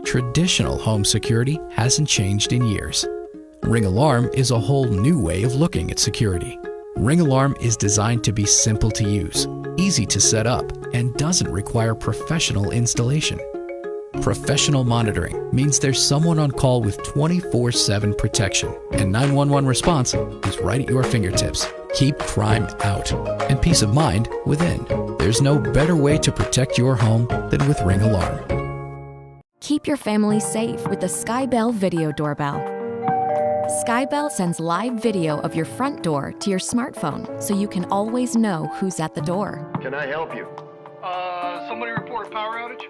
Traditional home security hasn't changed in years. Ring Alarm is a whole new way of looking at security. Ring Alarm is designed to be simple to use, easy to set up, and doesn't require professional installation. Professional monitoring means there's someone on call with 24/7 protection, and 911 response is right at your fingertips. Keep crime out and peace of mind within. There's no better way to protect your home than with Ring Alarm. Keep your family safe with the Skybell Video Doorbell. Skybell sends live video of your front door to your smartphone so you can always know who's at the door. Can I help you? Somebody report a power outage?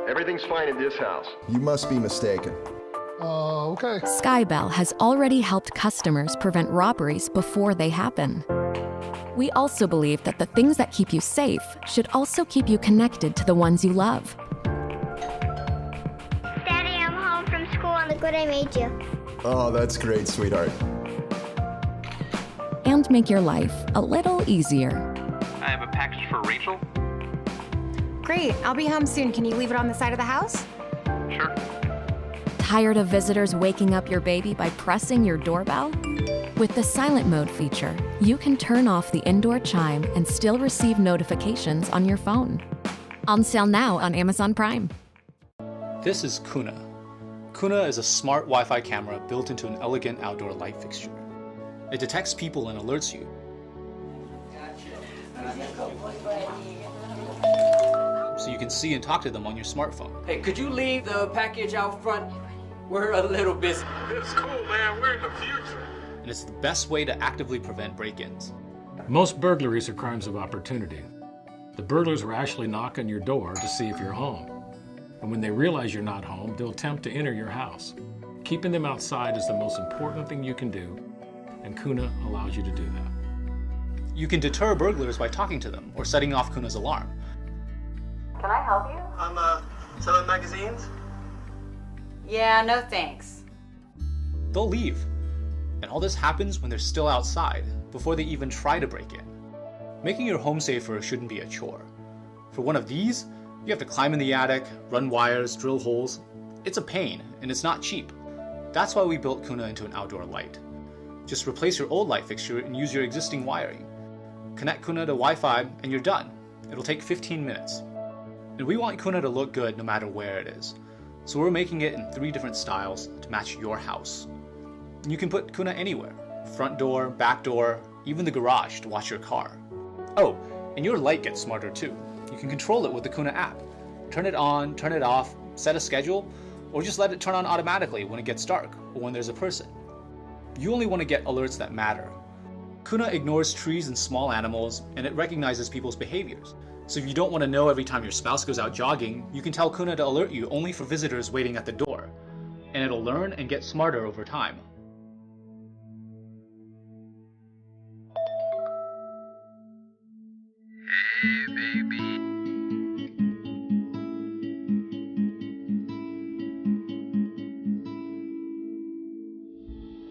Everything's fine in this house. You must be mistaken. Okay. Skybell has already helped customers prevent robberies before they happen. We also believe that the things that keep you safe should also keep you connected to the ones you love. Daddy, I'm home from school and look what I made you. Oh, that's great, sweetheart. And make your life a little easier. I have a package for Rachel. Great, I'll be home soon. Can you leave it on the side of the house? Sure. Tired of visitors waking up your baby by pressing your doorbell? With the silent mode feature, you can turn off the indoor chime and still receive notifications on your phone. On sale now on Amazon Prime. This is Kuna. Kuna is a smart Wi-Fi camera built into an elegant outdoor light fixture. It detects people and alerts you. So you can see and talk to them on your smartphone. Hey, could you leave the package out front? We're a little busy. It's cool, man. We're in the future. And it's the best way to actively prevent break-ins. Most burglaries are crimes of opportunity. The burglars will actually knock on your door to see if you're home. And when they realize you're not home, they'll attempt to enter your house. Keeping them outside is the most important thing you can do, and Kuna allows you to do that. You can deter burglars by talking to them or setting off Kuna's alarm. Can I help you? I'm selling magazines. Yeah, no thanks. They'll leave. And all this happens when they're still outside, before they even try to break in. Making your home safer shouldn't be a chore. For one of these, you have to climb in the attic, run wires, drill holes. It's a pain, and it's not cheap. That's why we built Kuna into an outdoor light. Just replace your old light fixture and use your existing wiring. Connect Kuna to Wi-Fi and you're done. It'll take 15 minutes. And we want Kuna to look good no matter where it is. So we're making it in 3 different styles to match your house. And you can put Kuna anywhere. Front door, back door, even the garage to watch your car. Oh, and your light gets smarter too. You can control it with the Kuna app. Turn it on, turn it off, set a schedule, or just let it turn on automatically when it gets dark or when there's a person. You only want to get alerts that matter. Kuna ignores trees and small animals, and it recognizes people's behaviors. So if you don't want to know every time your spouse goes out jogging, you can tell Kuna to alert you only for visitors waiting at the door. And it'll learn and get smarter over time. Hey, baby.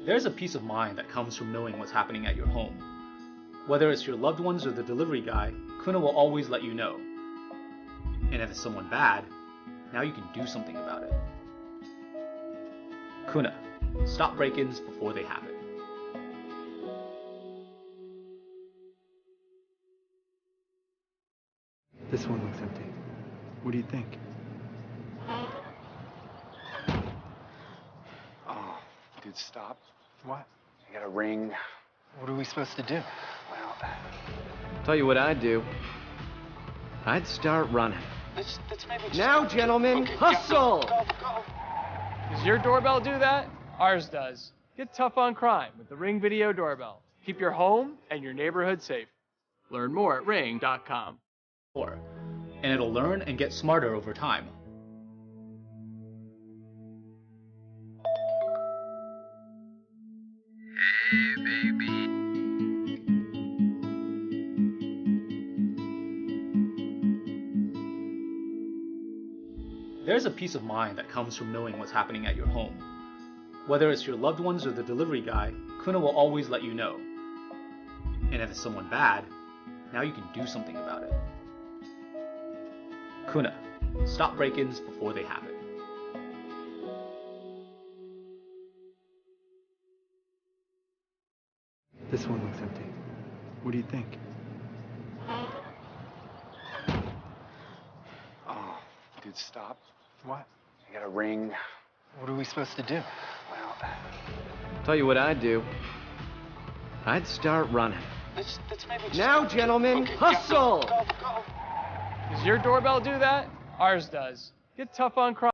There's a peace of mind that comes from knowing what's happening at your home. Whether it's your loved ones or the delivery guy, Kuna will always let you know. And if it's someone bad, now you can do something about it. Kuna, stop break-ins before they happen. This one looks empty. What do you think? Oh, dude, stop. What? I got a ring. What are we supposed to do? Well, Tell you what I'd do. I'd start running. let's maybe just... Now, gentlemen, Okay, hustle! Go. Does your doorbell do that? Ours does. Get tough on crime with the Ring Video Doorbell. Keep your home and your neighborhood safe. Learn more at ring.com. And it'll learn and get smarter over time. Hey, baby. There's a peace of mind that comes from knowing what's happening at your home. Whether it's your loved ones or the delivery guy, Kuna will always let you know. And if it's someone bad, now you can do something about it. Kuna, stop break-ins before they happen. This one looks empty. What do you think? Oh, dude, stop. What? I got a ring. What are we supposed to do? Well, Tell you what I'd do. I'd start running. let's maybe just... Now, gentlemen, Okay, hustle! Go, go, go. Does your doorbell do that? Ours does. Get tough on crime.